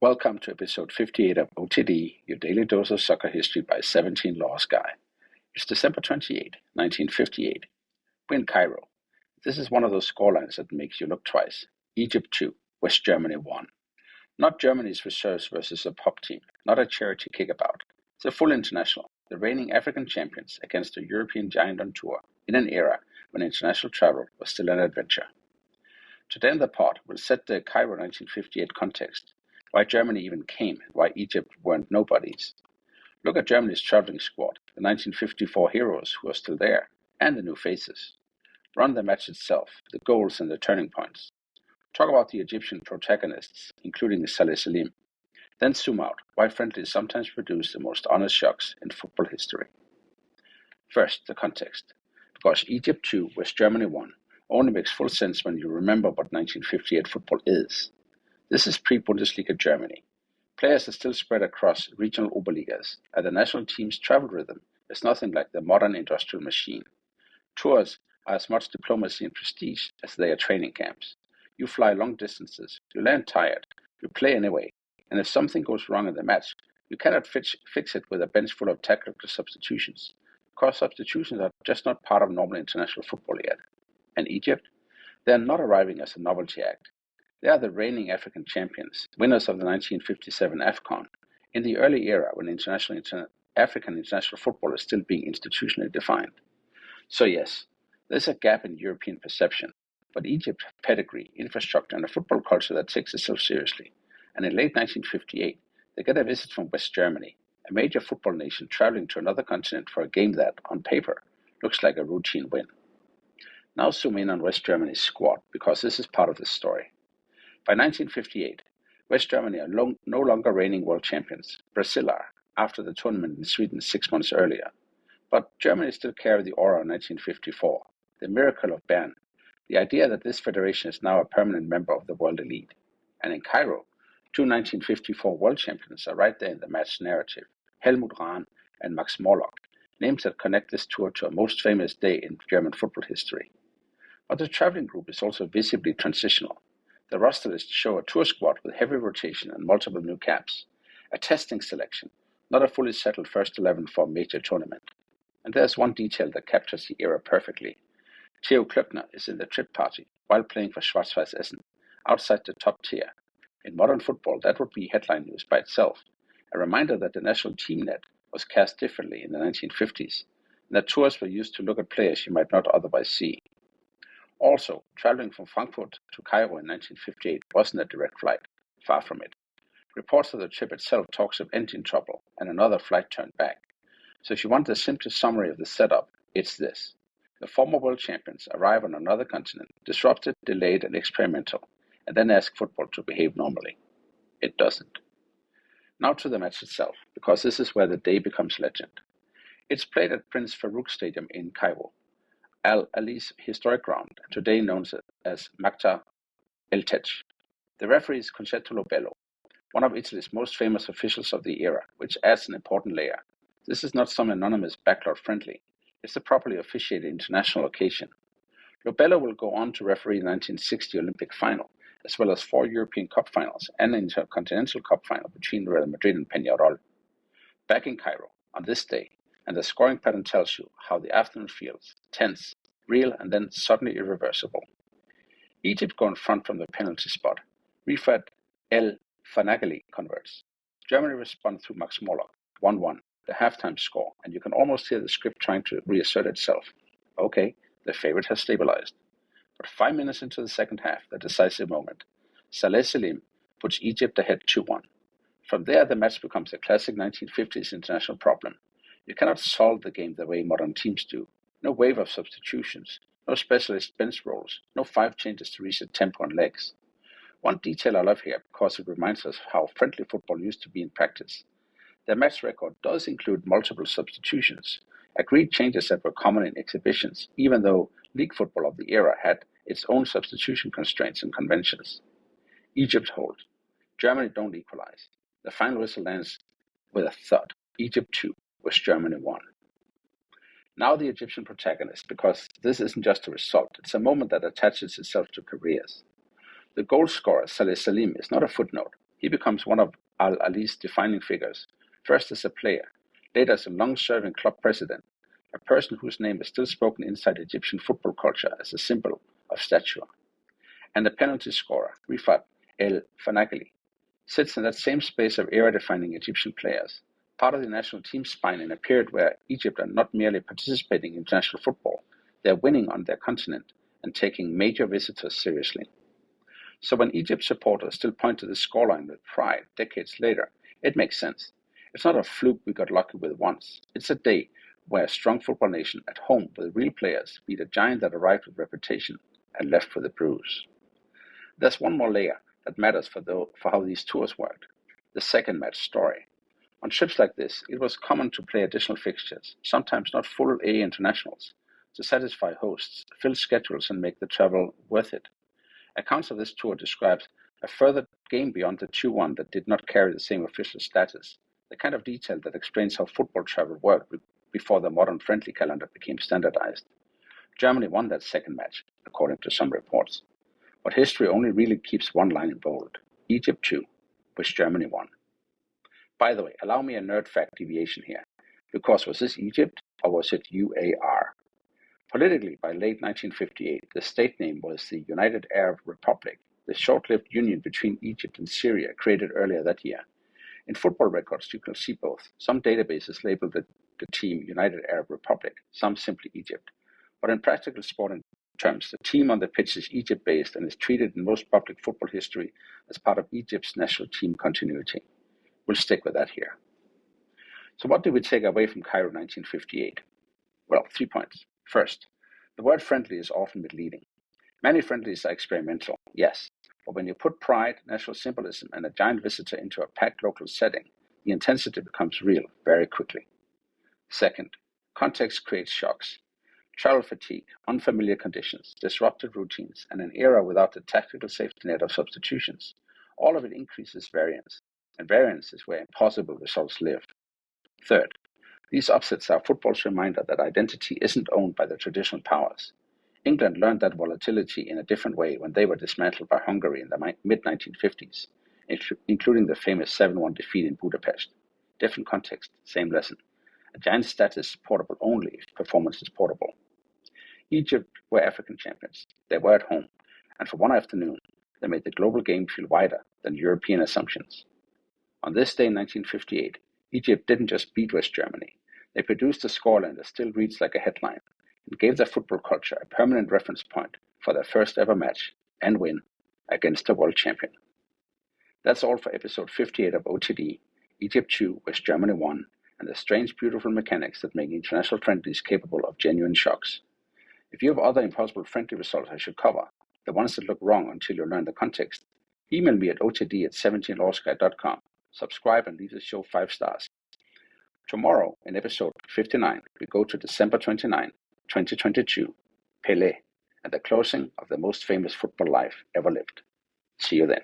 Welcome to episode 58 of OTD, your daily dose of soccer history by 17 Laws Guy. It's December 28, 1958. We're in Cairo. This is one of those scorelines that makes you look twice. Egypt 2, West Germany 1. Not Germany's reserves versus a pop team, not a charity kickabout. It's a full international, the reigning African champions against a European giant on tour in an era when international travel was still an adventure. Today in the pod, we'll set the Cairo 1958 context, why Germany even came, and why Egypt weren't nobodies. Look at Germany's traveling squad, the 1954 heroes who are still there, and the new faces. Run the match itself, the goals and the turning points. Talk about the Egyptian protagonists, including Saleh Selim. Then zoom out, why friendlies sometimes produce the most honest shocks in football history. First, the context. Because Egypt 2, West Germany 1, only makes full sense when you remember what 1958 football is. This is pre-Bundesliga Germany. Players are still spread across regional Oberligas, and the national team's travel rhythm is nothing like the modern industrial machine. Tours are as much diplomacy and prestige as they are training camps. You fly long distances, you land tired, you play anyway, and if something goes wrong in the match, you cannot fix it with a bench full of tactical substitutions, because substitutions are just not part of normal international football yet. And Egypt? They are not arriving as a novelty act. They are the reigning African champions, winners of the 1957 AFCON, in the early era when African international football is still being institutionally defined. So yes, there's a gap in European perception, but Egypt has pedigree, infrastructure, and a football culture that takes itself seriously. And in late 1958, they get a visit from West Germany, a major football nation traveling to another continent for a game that, on paper, looks like a routine win. Now zoom in on West Germany's squad, because this is part of the story. By 1958, West Germany are no longer reigning world champions. Brazil are, after the tournament in Sweden 6 months earlier. But Germany still carry the aura of 1954, the miracle of Bern, the idea that this federation is now a permanent member of the world elite. And in Cairo, two 1954 world champions are right there in the match narrative, Helmut Rahn and Max Morlock, names that connect this tour to a most famous day in German football history. But the traveling group is also visibly transitional. The roster lists show a tour squad with heavy rotation and multiple new caps, a testing selection, not a fully settled first 11 for a major tournament. And there's one detail that captures the era perfectly. Theo Klöckner is in the trip party while playing for Schwarz-Weiß Essen, outside the top tier. In modern football, that would be headline news by itself, a reminder that the national team net was cast differently in the 1950s, and that tours were used to look at players you might not otherwise see. Also, traveling from Frankfurt to Cairo in 1958 wasn't a direct flight, far from it. Reports of the trip itself talks of engine trouble and another flight turned back. So if you want the simplest summary of the setup, it's this. The former world champions arrive on another continent, disrupted, delayed, and experimental, and then ask football to behave normally. It doesn't. Now to the match itself, because this is where the day becomes legend. It's played at Prince Farouk Stadium in Cairo, Al-Ali's historic ground, today known as Makta El-Tej. The referee is Concetto Lobello, one of Italy's most famous officials of the era, which adds an important layer. This is not some anonymous backlot friendly. It's a properly officiated international occasion. Lobello will go on to referee the 1960 Olympic final, as well as 4 European Cup finals and an Intercontinental Cup final between Real Madrid and Peñarol. Back in Cairo, on this day, and the scoring pattern tells you how the afternoon feels, tense, real, and then suddenly irreversible. Egypt go in front from the penalty spot. Refat El-Fanağily converts. Germany responds through Max Morlock, 1-1, the halftime score, and you can almost hear the script trying to reassert itself. Okay, the favorite has stabilized. But 5 minutes into the second half, the decisive moment, Saleh Selim puts Egypt ahead 2-1. From there, the match becomes a classic 1950s international problem. You cannot solve the game the way modern teams do. No wave of substitutions, no specialist bench roles, no 5 changes to reset tempo and legs. One detail I love here because it reminds us how friendly football used to be in practice. The match record does include multiple substitutions, agreed changes that were common in exhibitions, even though league football of the era had its own substitution constraints and conventions. Egypt holds. Germany don't equalize. The final whistle lands with a thud. Egypt 2, West Germany 1. Now the Egyptian protagonist, because this isn't just a result, it's a moment that attaches itself to careers. The goal scorer, Saleh Selim, is not a footnote. He becomes one of Al-Ali's defining figures, first as a player, later as a long-serving club president, a person whose name is still spoken inside Egyptian football culture as a symbol of stature. And the penalty scorer, Rifat El-Fanağily, sits in that same space of era-defining Egyptian players, part of the national team spine in a period where Egypt are not merely participating in international football, they are winning on their continent and taking major visitors seriously. So when Egypt supporters still point to the scoreline with pride decades later, it makes sense. It's not a fluke we got lucky with once. It's a day where a strong football nation at home with real players beat a giant that arrived with reputation and left with a bruise. There's one more layer that matters for how these tours worked, the second match story. On trips like this, it was common to play additional fixtures, sometimes not full A internationals, to satisfy hosts, fill schedules and make the travel worth it. Accounts of this tour describes a further game beyond the 2-1 that did not carry the same official status, the kind of detail that explains how football travel worked before the modern friendly calendar became standardized. Germany won that second match, according to some reports. But history only really keeps one line in bold. Egypt 2, which Germany won. By the way, allow me a nerd fact deviation here, because was this Egypt or was it UAR? Politically, by late 1958, the state name was the United Arab Republic, the short-lived union between Egypt and Syria created earlier that year. In football records, you can see both. Some databases label the team United Arab Republic, some simply Egypt. But in practical sporting terms, the team on the pitch is Egypt-based and is treated in most public football history as part of Egypt's national team continuity. We'll stick with that here. So what do we take away from Cairo 1958? Well, 3 points. First, the word friendly is often misleading. Many friendlies are experimental, yes, but when you put pride, national symbolism, and a giant visitor into a packed local setting, the intensity becomes real very quickly. Second, context creates shocks. Travel fatigue, unfamiliar conditions, disrupted routines, and an era without the tactical safety net of substitutions. All of it increases variance, and variance is where impossible results live. Third, these upsets are football's reminder that identity isn't owned by the traditional powers. England learned that volatility in a different way when they were dismantled by Hungary in the mid-1950s, including the famous 7-1 defeat in Budapest. Different context, same lesson. A giant status is portable only if performance is portable. Egypt were African champions. They were at home, and for one afternoon, they made the global game feel wider than European assumptions. On this day in 1958, Egypt didn't just beat West Germany. They produced a scoreline that still reads like a headline and gave their football culture a permanent reference point for their first ever match and win against a world champion. That's all for episode 58 of OTD, Egypt 2, West Germany 1, and the strange, beautiful mechanics that make international friendlies capable of genuine shocks. If you have other impossible friendly results I should cover, the ones that look wrong until you learn the context, email me at otd@17lawsguy.com. Subscribe and leave the show 5 stars. Tomorrow, in episode 59, we go to December 29, 2022, Pelé, and the closing of the most famous football life ever lived. See you then.